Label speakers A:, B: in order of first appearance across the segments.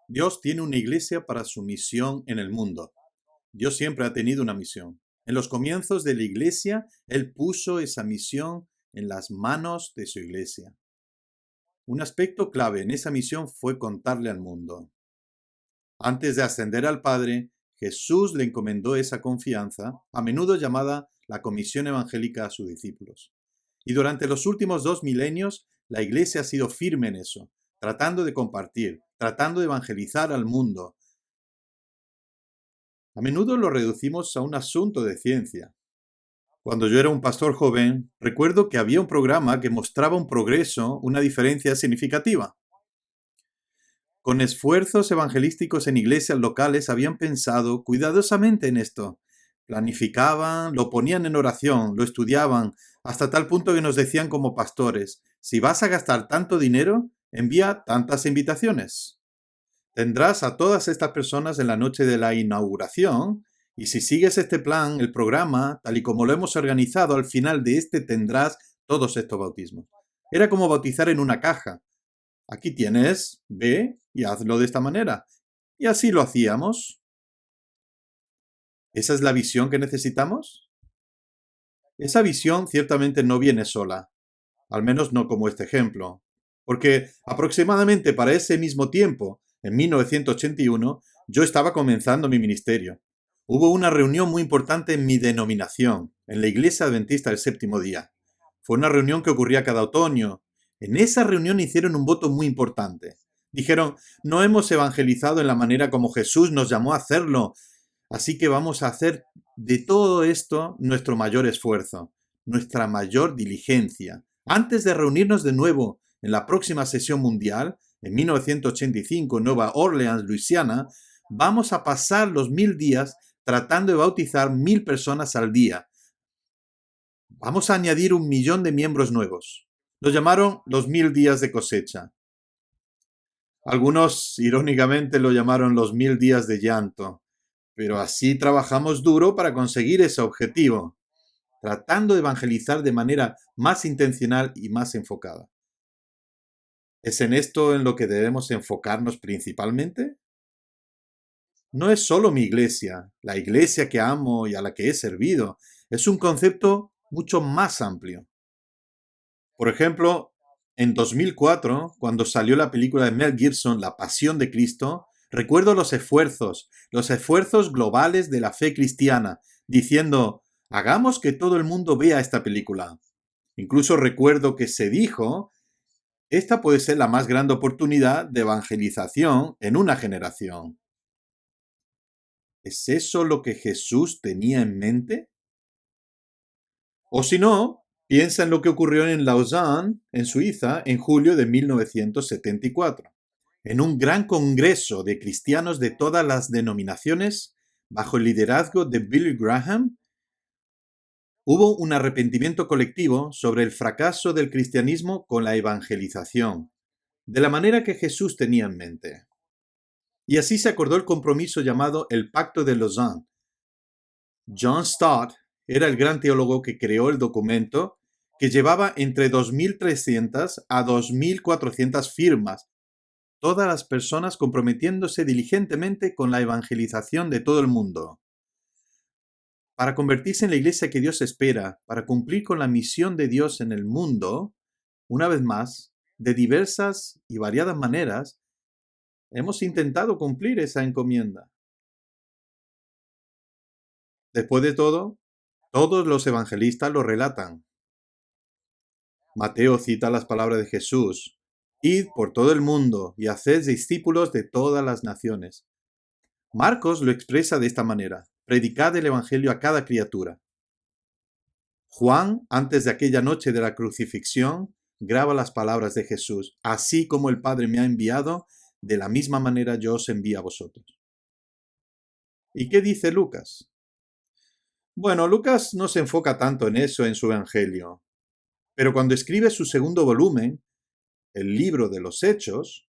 A: Dios tiene una iglesia para su misión en el mundo. Dios siempre ha tenido una misión. En los comienzos de la iglesia, Él puso esa misión en las manos de su iglesia. Un aspecto clave en esa misión fue contarle al mundo. Antes de ascender al Padre, Jesús le encomendó esa confianza, a menudo llamada la comisión evangélica a sus discípulos. Y durante los últimos 2 milenios, la iglesia ha sido firme en eso, tratando de compartir, tratando de evangelizar al mundo. A menudo lo reducimos a un asunto de ciencia. Cuando yo era un pastor joven, recuerdo que había un programa que mostraba un progreso, una diferencia significativa. Con esfuerzos evangelísticos en iglesias locales habían pensado cuidadosamente en esto. Planificaban, lo ponían en oración, lo estudiaban, hasta tal punto que nos decían como pastores, si vas a gastar tanto dinero, envía tantas invitaciones. Tendrás a todas estas personas en la noche de la inauguración y si sigues este plan, el programa, tal y como lo hemos organizado, al final de este tendrás todos estos bautismos. Era como bautizar en una caja. Aquí tienes, ve y hazlo de esta manera. Y así lo hacíamos. ¿Esa es la visión que necesitamos? Esa visión ciertamente no viene sola, al menos no como este ejemplo, porque aproximadamente para ese mismo tiempo, en 1981, yo estaba comenzando mi ministerio. Hubo una reunión muy importante en mi denominación, en la Iglesia Adventista del Séptimo Día. Fue una reunión que ocurría cada otoño. En esa reunión hicieron un voto muy importante. Dijeron, no hemos evangelizado en la manera como Jesús nos llamó a hacerlo, así que vamos a hacer de todo esto nuestro mayor esfuerzo, nuestra mayor diligencia. Antes de reunirnos de nuevo en la próxima sesión mundial, en 1985 en Nueva Orleans, Luisiana, vamos a pasar los 1000 días tratando de bautizar 1000 personas al día. Vamos a añadir 1 millón de miembros nuevos. Lo llamaron los 1000 días de cosecha. Algunos, irónicamente, lo llamaron los 1000 días de llanto. Pero así trabajamos duro para conseguir ese objetivo, tratando de evangelizar de manera más intencional y más enfocada. ¿Es en esto en lo que debemos enfocarnos principalmente? No es solo mi iglesia, la iglesia que amo y a la que he servido. Es un concepto mucho más amplio. Por ejemplo, en 2004, cuando salió la película de Mel Gibson, La Pasión de Cristo, recuerdo los esfuerzos globales de la fe cristiana, diciendo, hagamos que todo el mundo vea esta película. Incluso recuerdo que se dijo, esta puede ser la más grande oportunidad de evangelización en una generación. ¿Es eso lo que Jesús tenía en mente? O si no, piensa en lo que ocurrió en Lausanne, en Suiza, en julio de 1974. En un gran congreso de cristianos de todas las denominaciones, bajo el liderazgo de Billy Graham, hubo un arrepentimiento colectivo sobre el fracaso del cristianismo con la evangelización, de la manera que Jesús tenía en mente. Y así se acordó el compromiso llamado el Pacto de Lausanne. John Stott era el gran teólogo que creó el documento, que llevaba entre 2.300 a 2.400 firmas, todas las personas comprometiéndose diligentemente con la evangelización de todo el mundo. Para convertirse en la iglesia que Dios espera, para cumplir con la misión de Dios en el mundo, una vez más, de diversas y variadas maneras, hemos intentado cumplir esa encomienda. Después de todo, todos los evangelistas lo relatan. Mateo cita las palabras de Jesús: Id por todo el mundo y haced discípulos de todas las naciones. Marcos lo expresa de esta manera: predicad el evangelio a cada criatura. Juan, antes de aquella noche de la crucifixión, graba las palabras de Jesús: así como el Padre me ha enviado, de la misma manera yo os envío a vosotros. ¿Y qué dice Lucas? Bueno, Lucas no se enfoca tanto en eso en su evangelio, pero cuando escribe su segundo volumen, el libro de los Hechos,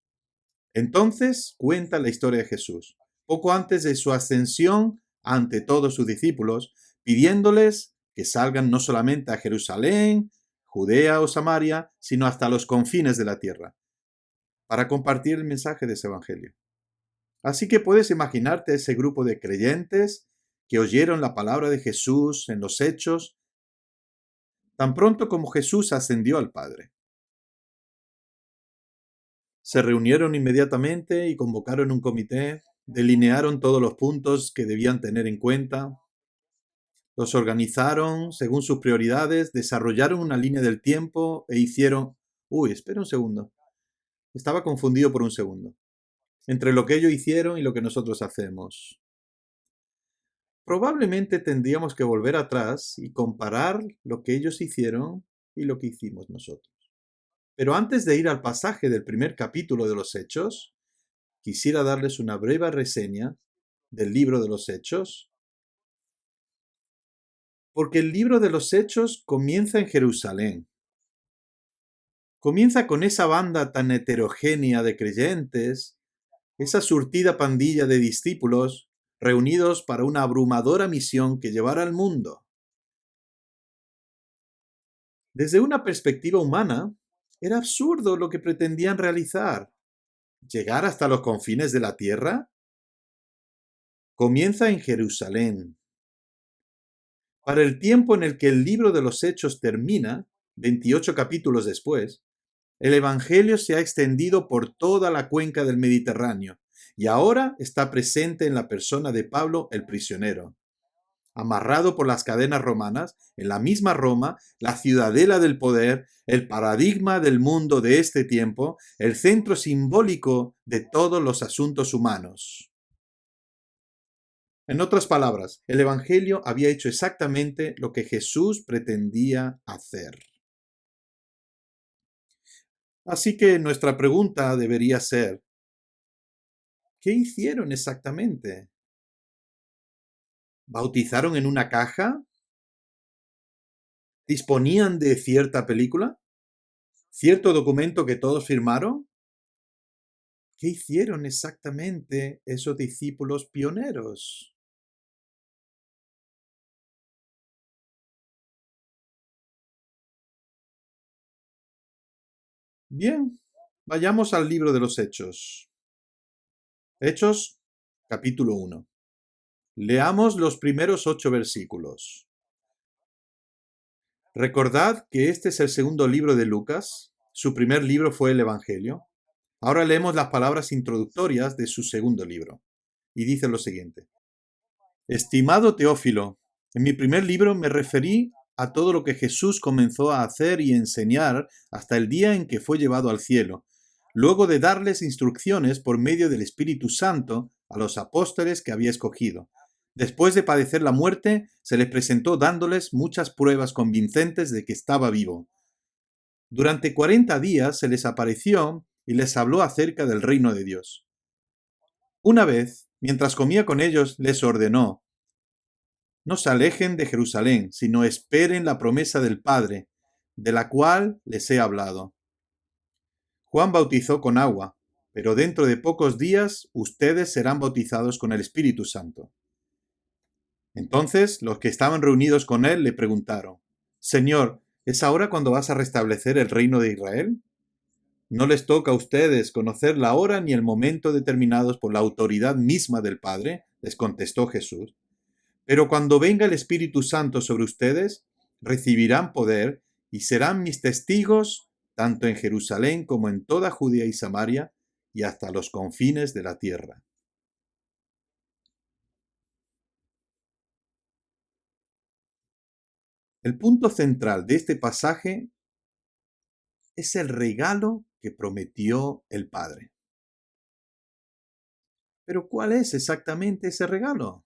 A: entonces cuenta la historia de Jesús, poco antes de su ascensión ante todos sus discípulos, pidiéndoles que salgan no solamente a Jerusalén, Judea o Samaria, sino hasta los confines de la tierra, para compartir el mensaje de ese evangelio. Así que puedes imaginarte ese grupo de creyentes que oyeron la palabra de Jesús en los Hechos tan pronto como Jesús ascendió al Padre. Se reunieron inmediatamente y convocaron un comité, delinearon todos los puntos que debían tener en cuenta, los organizaron según sus prioridades, desarrollaron una línea del tiempo e hicieron... Uy, espera un segundo. Estaba confundido por un segundo. Entre lo que ellos hicieron y lo que nosotros hacemos. Probablemente tendríamos que volver atrás y comparar lo que ellos hicieron y lo que hicimos nosotros. Pero antes de ir al pasaje del primer capítulo de los Hechos, quisiera darles una breve reseña del libro de los Hechos, porque el libro de los Hechos comienza en Jerusalén. Comienza con esa banda tan heterogénea de creyentes, esa surtida pandilla de discípulos reunidos para una abrumadora misión que llevar al mundo. Desde una perspectiva humana, era absurdo lo que pretendían realizar. ¿Llegar hasta los confines de la tierra? Comienza en Jerusalén. Para el tiempo en el que el libro de los Hechos termina, 28 capítulos después, el Evangelio se ha extendido por toda la cuenca del Mediterráneo y ahora está presente en la persona de Pablo el prisionero. Amarrado por las cadenas romanas, en la misma Roma, la ciudadela del poder, el paradigma del mundo de este tiempo, el centro simbólico de todos los asuntos humanos. En otras palabras, el Evangelio había hecho exactamente lo que Jesús pretendía hacer. Así que nuestra pregunta debería ser, ¿qué hicieron exactamente? ¿Bautizaron en una caja? ¿Disponían de cierta película? ¿Cierto documento que todos firmaron? ¿Qué hicieron exactamente esos discípulos pioneros? Bien, vayamos al libro de los Hechos. Hechos, capítulo 1. Leamos los primeros 8 versículos. Recordad que este es el segundo libro de Lucas. Su primer libro fue el Evangelio. Ahora leemos las palabras introductorias de su segundo libro. Y dice lo siguiente. Estimado Teófilo, en mi primer libro me referí a todo lo que Jesús comenzó a hacer y enseñar hasta el día en que fue llevado al cielo, luego de darles instrucciones por medio del Espíritu Santo a los apóstoles que había escogido. Después de padecer la muerte, se les presentó dándoles muchas pruebas convincentes de que estaba vivo. Durante 40 días se les apareció y les habló acerca del reino de Dios. Una vez, mientras comía con ellos, les ordenó: no se alejen de Jerusalén, sino esperen la promesa del Padre, de la cual les he hablado. Juan bautizó con agua, pero dentro de pocos días ustedes serán bautizados con el Espíritu Santo. Entonces los que estaban reunidos con él le preguntaron: Señor, ¿es ahora cuando vas a restablecer el reino de Israel? No les toca a ustedes conocer la hora ni el momento determinados por la autoridad misma del Padre, les contestó Jesús. Pero cuando venga el Espíritu Santo sobre ustedes, recibirán poder y serán mis testigos tanto en Jerusalén como en toda Judea y Samaria y hasta los confines de la tierra. El punto central de este pasaje es el regalo que prometió el Padre. Pero ¿cuál es exactamente ese regalo?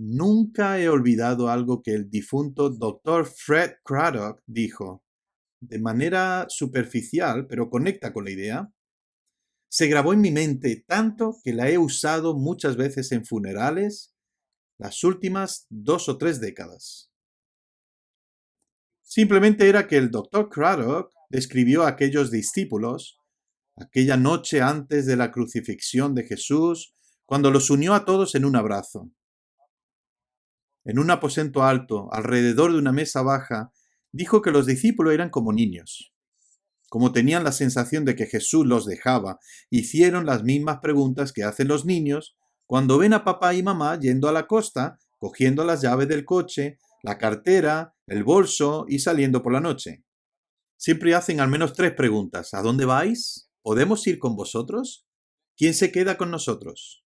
A: Nunca he olvidado algo que el difunto Dr. Fred Craddock dijo, de manera superficial, pero conecta con la idea. Se grabó en mi mente tanto que la he usado muchas veces en funerales las últimas 2 o 3 décadas. Simplemente era que el Dr. Craddock describió a aquellos discípulos aquella noche antes de la crucifixión de Jesús, cuando los unió a todos en un abrazo. En un aposento alto, alrededor de una mesa baja, dijo que los discípulos eran como niños. como tenían la sensación de que Jesús los dejaba, hicieron las mismas preguntas que hacen los niños cuando ven a papá y mamá yendo a la costa, cogiendo las llaves del coche, la cartera, el bolso y saliendo por la noche. Siempre hacen al menos 3 preguntas. ¿A dónde vais? ¿Podemos ir con vosotros? ¿Quién se queda con nosotros?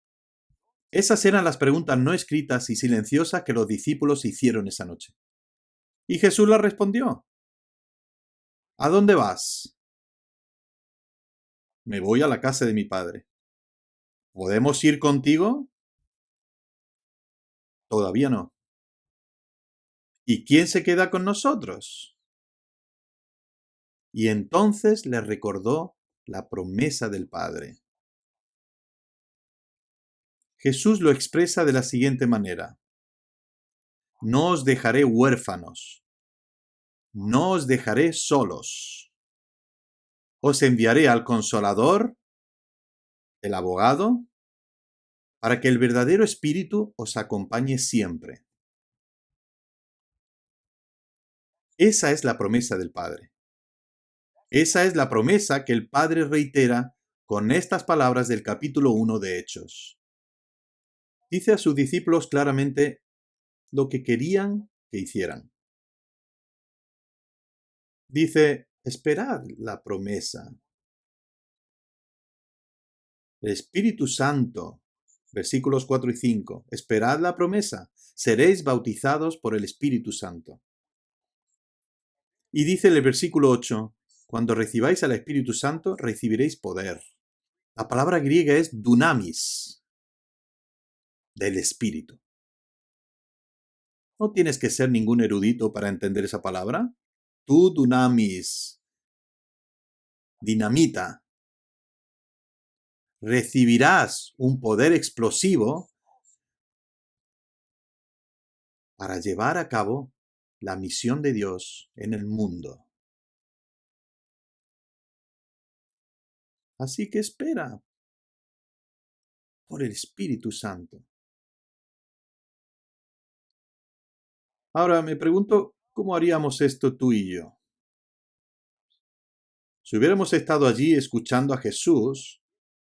A: Esas eran las preguntas no escritas y silenciosas que los discípulos hicieron esa noche. Y Jesús las respondió. ¿A dónde vas? Me voy a la casa de mi padre. ¿Podemos ir contigo? Todavía no. ¿Y quién se queda con nosotros? Y entonces les recordó la promesa del Padre. Jesús lo expresa de la siguiente manera. No os dejaré huérfanos, no os dejaré solos. Os enviaré al Consolador, el abogado, para que el verdadero Espíritu os acompañe siempre. Esa es la promesa del Padre. Esa es la promesa que el Padre reitera con estas palabras del capítulo 1 de Hechos. Dice a sus discípulos claramente lo que querían que hicieran. Dice, esperad la promesa. El Espíritu Santo, versículos 4 y 5, esperad la promesa, seréis bautizados por el Espíritu Santo. Y dice el versículo 8, cuando recibáis al Espíritu Santo, recibiréis poder. La palabra griega es dunamis, del Espíritu. No tienes que ser ningún erudito para entender esa palabra. Tú dunamis, dinamita. Recibirás un poder explosivo para llevar a cabo la misión de Dios en el mundo. Así que espera por el Espíritu Santo. Ahora me pregunto, ¿cómo haríamos esto tú y yo? Si hubiéramos estado allí escuchando a Jesús,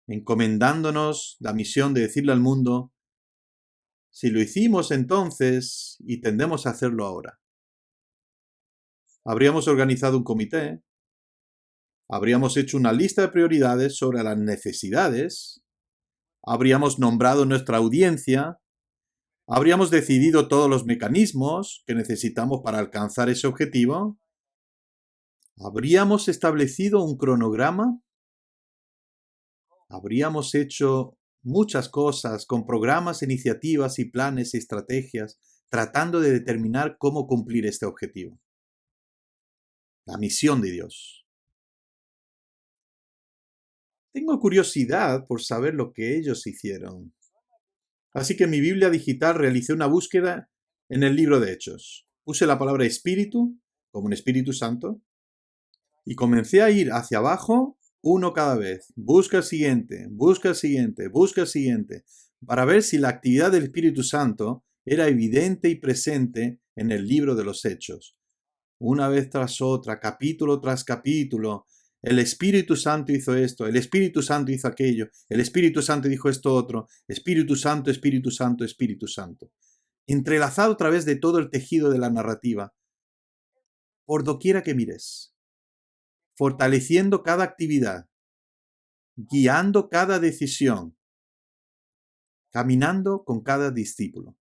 A: encomendándonos la misión de decirle al mundo, si lo hicimos entonces y tendemos a hacerlo ahora. Habríamos organizado un comité, habríamos hecho una lista de prioridades sobre las necesidades, habríamos nombrado nuestra audiencia, habríamos decidido todos los mecanismos que necesitamos para alcanzar ese objetivo, habríamos establecido un cronograma, habríamos hecho muchas cosas con programas, iniciativas y planes y estrategias tratando de determinar cómo cumplir este objetivo. La misión de Dios. Tengo curiosidad por saber lo que ellos hicieron. Así que en mi Biblia digital realicé una búsqueda en el libro de Hechos. Puse la palabra Espíritu, como un Espíritu Santo, y comencé a ir hacia abajo, uno cada vez. Busca el siguiente, busca el siguiente, busca el siguiente, para ver si la actividad del Espíritu Santo era evidente y presente en el libro de los Hechos. Una vez tras otra, capítulo tras capítulo, el Espíritu Santo hizo esto, el Espíritu Santo hizo aquello, el Espíritu Santo dijo esto otro, Espíritu Santo, Espíritu Santo, Espíritu Santo. Entrelazado a través de todo el tejido de la narrativa, por doquiera que mires, fortaleciendo cada actividad, guiando cada decisión, caminando con cada discípulo.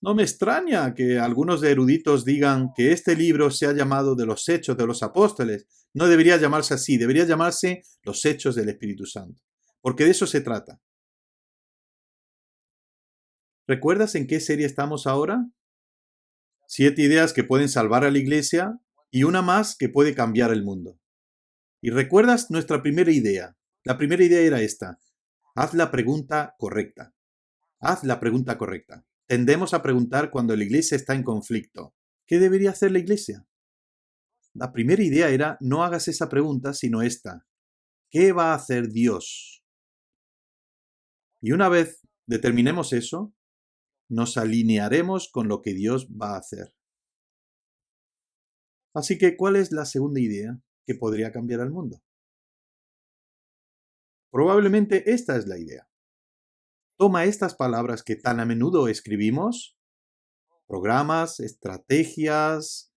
A: No me extraña que algunos eruditos digan que este libro se ha llamado de los Hechos de los Apóstoles. No debería llamarse así, debería llamarse los Hechos del Espíritu Santo, porque de eso se trata. ¿Recuerdas en qué serie estamos ahora? 7 ideas que pueden salvar a la iglesia y una más que puede cambiar el mundo. ¿Y recuerdas nuestra primera idea? La primera idea era esta. Haz la pregunta correcta. Haz la pregunta correcta. Tendemos a preguntar cuando la iglesia está en conflicto. ¿Qué debería hacer la iglesia? La primera idea era, no hagas esa pregunta, sino esta. ¿Qué va a hacer Dios? Y una vez determinemos eso, nos alinearemos con lo que Dios va a hacer. Así que, ¿cuál es la segunda idea que podría cambiar al mundo? Probablemente esta es la idea. Toma estas palabras que tan a menudo escribimos, programas, estrategias,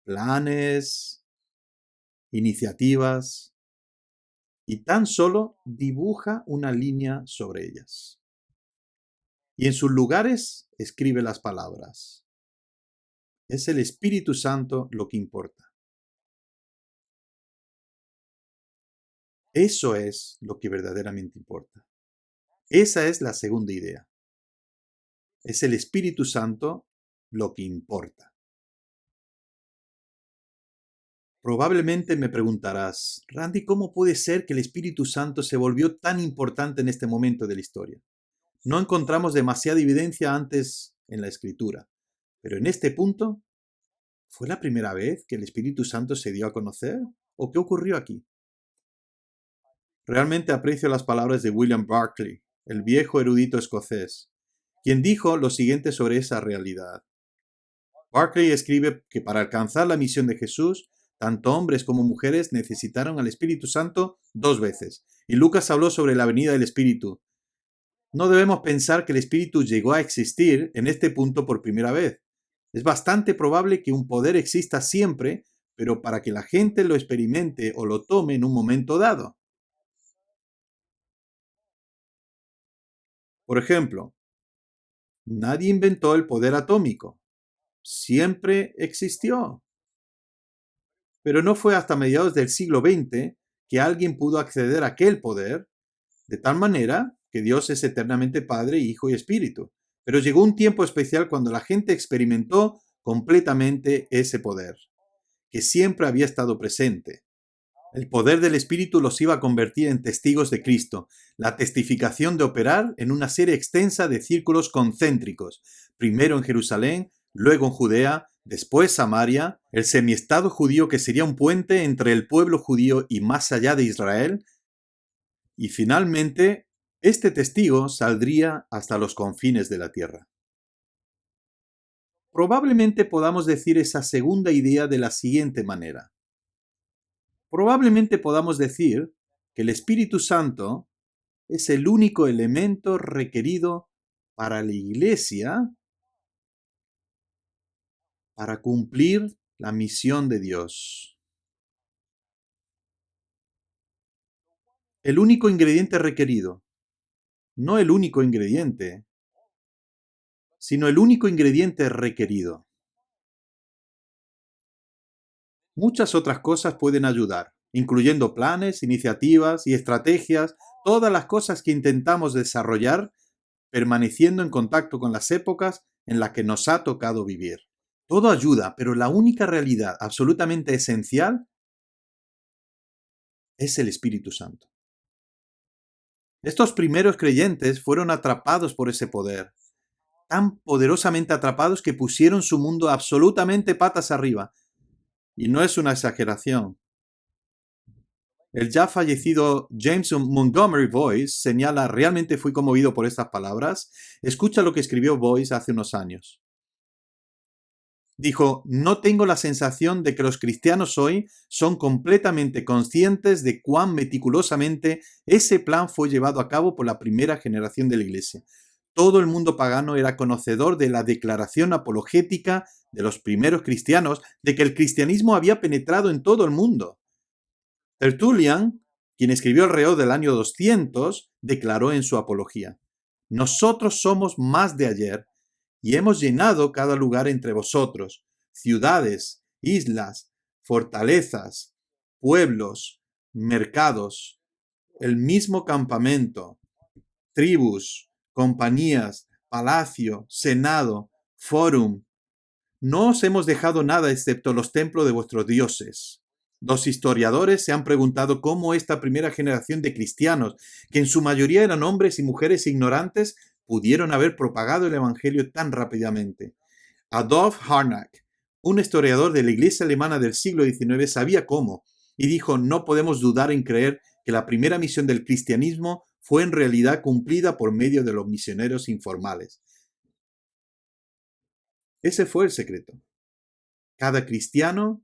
A: planes, iniciativas, y tan solo dibuja una línea sobre ellas. Y en sus lugares escribe las palabras. Es el Espíritu Santo lo que importa. Eso es lo que verdaderamente importa. Esa es la segunda idea. Es el Espíritu Santo lo que importa. Probablemente me preguntarás, Randy, ¿cómo puede ser que el Espíritu Santo se volvió tan importante en este momento de la historia? No encontramos demasiada evidencia antes en la Escritura, pero en este punto, ¿fue la primera vez que el Espíritu Santo se dio a conocer? ¿O qué ocurrió aquí? Realmente aprecio las palabras de William Barclay, el viejo erudito escocés, quien dijo lo siguiente sobre esa realidad. Barclay escribe que para alcanzar la misión de Jesús, tanto hombres como mujeres necesitaron al Espíritu Santo 2 veces. Y Lucas habló sobre la venida del Espíritu. No debemos pensar que el Espíritu llegó a existir en este punto por primera vez. Es bastante probable que un poder exista siempre, pero para que la gente lo experimente o lo tome en un momento dado. Por ejemplo, nadie inventó el poder atómico. Siempre existió. Pero no fue hasta mediados del siglo XX que alguien pudo acceder a aquel poder, de tal manera que Dios es eternamente Padre, Hijo y Espíritu. Pero llegó un tiempo especial cuando la gente experimentó completamente ese poder, que siempre había estado presente. El poder del Espíritu los iba a convertir en testigos de Cristo, la testificación de operar en una serie extensa de círculos concéntricos, primero en Jerusalén, luego en Judea, después Samaria, el semiestado judío que sería un puente entre el pueblo judío y más allá de Israel, y finalmente este testigo saldría hasta los confines de la tierra. Probablemente podamos decir esa segunda idea de la siguiente manera. Probablemente podamos decir que el Espíritu Santo es el único elemento requerido para la Iglesia para cumplir la misión de Dios. El único ingrediente requerido, no el único ingrediente, sino el único ingrediente requerido. Muchas otras cosas pueden ayudar, incluyendo planes, iniciativas y estrategias, todas las cosas que intentamos desarrollar permaneciendo en contacto con las épocas en las que nos ha tocado vivir. Todo ayuda, pero la única realidad absolutamente esencial es el Espíritu Santo. Estos primeros creyentes fueron atrapados por ese poder, tan poderosamente atrapados que pusieron su mundo absolutamente patas arriba. Y no es una exageración. El ya fallecido James Montgomery Boyce señala, realmente fui conmovido por estas palabras. Escucha lo que escribió Boyce hace unos años. Dijo, no tengo la sensación de que los cristianos hoy son completamente conscientes de cuán meticulosamente ese plan fue llevado a cabo por la primera generación de la Iglesia. Todo el mundo pagano era conocedor de la declaración apologética de los primeros cristianos de que el cristianismo había penetrado en todo el mundo. Tertullian, quien escribió alrededor del año 200, declaró en su apología, nosotros somos más de ayer y hemos llenado cada lugar entre vosotros, ciudades, islas, fortalezas, pueblos, mercados, el mismo campamento, tribus, compañías, palacio, senado, fórum. No os hemos dejado nada excepto los templos de vuestros dioses. Los historiadores se han preguntado cómo esta primera generación de cristianos, que en su mayoría eran hombres y mujeres ignorantes, pudieron haber propagado el Evangelio tan rápidamente. Adolf Harnack, un historiador de la Iglesia alemana del siglo XIX, sabía cómo, y dijo, no podemos dudar en creer que la primera misión del cristianismo fue en realidad cumplida por medio de los misioneros informales. Ese fue el secreto. Cada cristiano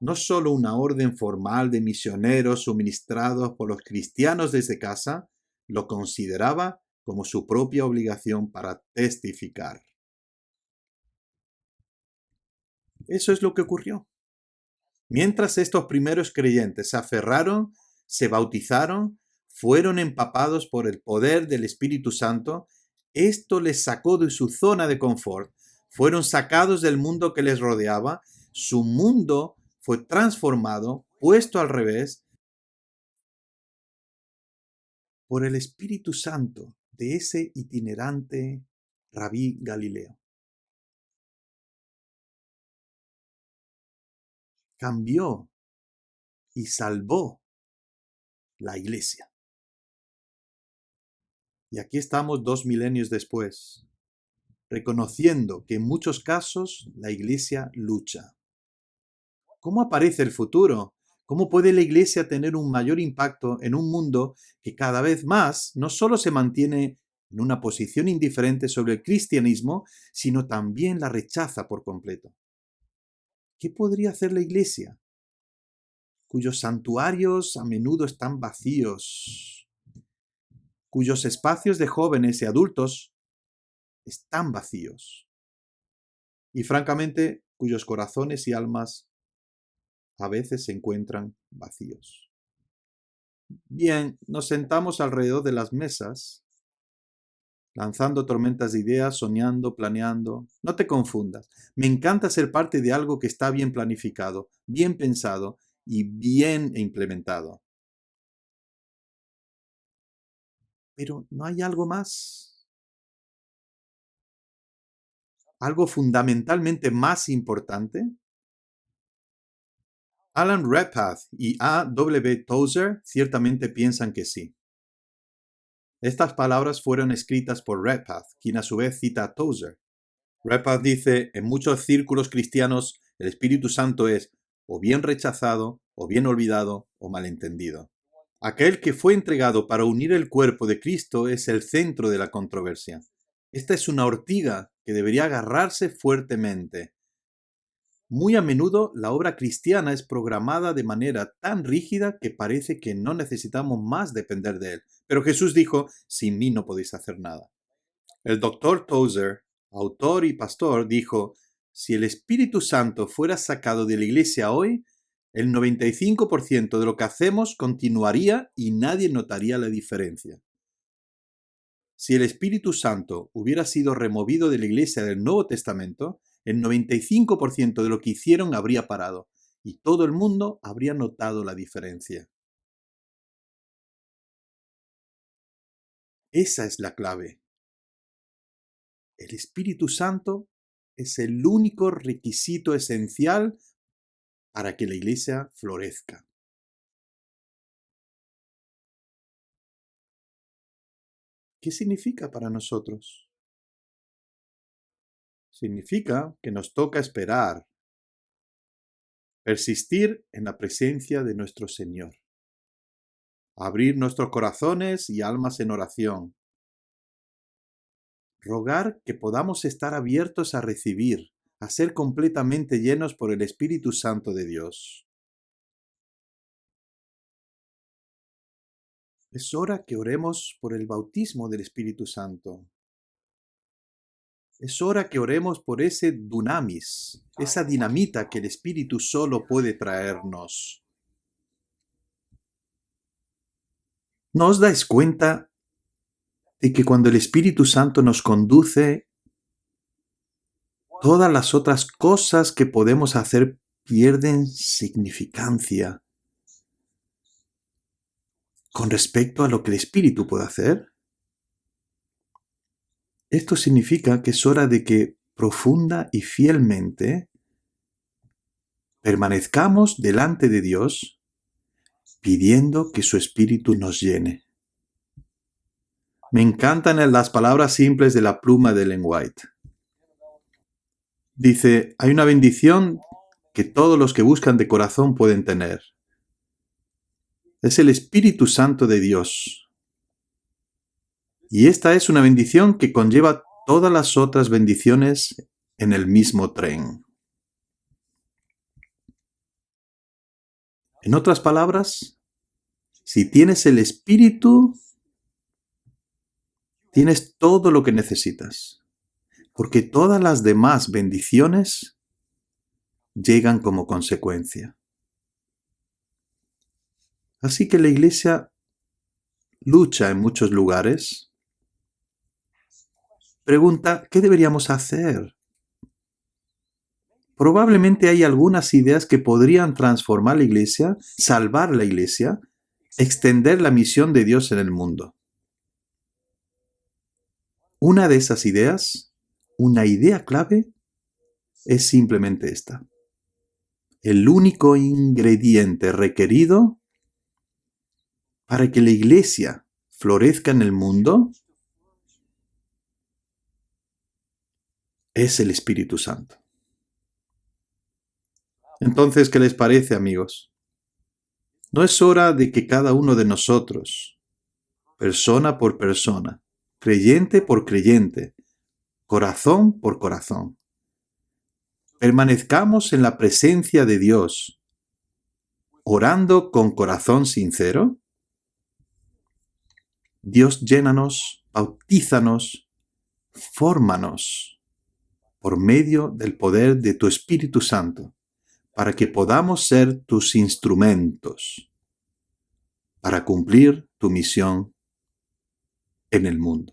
A: no solo una orden formal de misioneros suministrados por los cristianos desde casa, lo consideraba como su propia obligación para testificar. Eso es lo que ocurrió. Mientras estos primeros creyentes se aferraron, se bautizaron, fueron empapados por el poder del Espíritu Santo, esto les sacó de su zona de confort. Fueron sacados del mundo que les rodeaba, su mundo fue transformado, puesto al revés, por el Espíritu Santo de ese itinerante rabí Galileo. Cambió y salvó la iglesia. Y aquí estamos 2 milenios después, reconociendo que en muchos casos la iglesia lucha. ¿Cómo aparece el futuro? ¿Cómo puede la iglesia tener un mayor impacto en un mundo que cada vez más no solo se mantiene en una posición indiferente sobre el cristianismo, sino también la rechaza por completo? ¿Qué podría hacer la iglesia, cuyos santuarios a menudo están vacíos, cuyos espacios de jóvenes y adultos están vacíos y francamente cuyos corazones y almas a veces se encuentran vacíos? Bien, nos sentamos alrededor de las mesas, lanzando tormentas de ideas, soñando, planeando. No te confundas. Me encanta ser parte de algo que está bien planificado, bien pensado y bien implementado. Pero ¿no hay algo más? ¿Algo fundamentalmente más importante? Alan Redpath y A. W. Tozer ciertamente piensan que sí. Estas palabras fueron escritas por Redpath, quien a su vez cita a Tozer. Redpath dice, en muchos círculos cristianos, el Espíritu Santo es o bien rechazado, o bien olvidado, o malentendido. Aquel que fue entregado para unir el cuerpo de Cristo es el centro de la controversia. Esta es una ortiga que debería agarrarse fuertemente. Muy a menudo la obra cristiana es programada de manera tan rígida que parece que no necesitamos más depender de él. Pero Jesús dijo, sin mí no podéis hacer nada. El doctor Tozer, autor y pastor, dijo, si el Espíritu Santo fuera sacado de la iglesia hoy, el 95% de lo que hacemos continuaría y nadie notaría la diferencia. Si el Espíritu Santo hubiera sido removido de la iglesia del Nuevo Testamento, el 95% de lo que hicieron habría parado y todo el mundo habría notado la diferencia. Esa es la clave. El Espíritu Santo es el único requisito esencial para que la iglesia florezca. ¿Qué significa para nosotros? Significa que nos toca esperar, persistir en la presencia de nuestro Señor, abrir nuestros corazones y almas en oración, rogar que podamos estar abiertos a recibir, a ser completamente llenos por el Espíritu Santo de Dios. Es hora que oremos por el bautismo del Espíritu Santo. Es hora que oremos por ese dunamis, esa dinamita que el Espíritu solo puede traernos. ¿No os dais cuenta de que cuando el Espíritu Santo nos conduce, todas las otras cosas que podemos hacer pierden significancia con respecto a lo que el Espíritu puede hacer? Esto significa que es hora de que profunda y fielmente permanezcamos delante de Dios pidiendo que su Espíritu nos llene. Me encantan las palabras simples de la pluma de Ellen White. Dice, hay una bendición que todos los que buscan de corazón pueden tener. Es el Espíritu Santo de Dios. Y esta es una bendición que conlleva todas las otras bendiciones en el mismo tren. En otras palabras, si tienes el Espíritu, tienes todo lo que necesitas, porque todas las demás bendiciones llegan como consecuencia. Así que la iglesia lucha en muchos lugares. Pregunta, ¿qué deberíamos hacer? Probablemente hay algunas ideas que podrían transformar la iglesia, salvar la iglesia, extender la misión de Dios en el mundo. Una de esas ideas, una idea clave, es simplemente esta. El único ingrediente requerido para que la iglesia florezca en el mundo es el Espíritu Santo. Entonces, ¿qué les parece, amigos? ¿No es hora de que cada uno de nosotros, persona por persona, creyente por creyente, corazón por corazón, permanezcamos en la presencia de Dios, orando con corazón sincero? Dios, llénanos, bautízanos, fórmanos por medio del poder de tu Espíritu Santo, para que podamos ser tus instrumentos para cumplir tu misión en el mundo.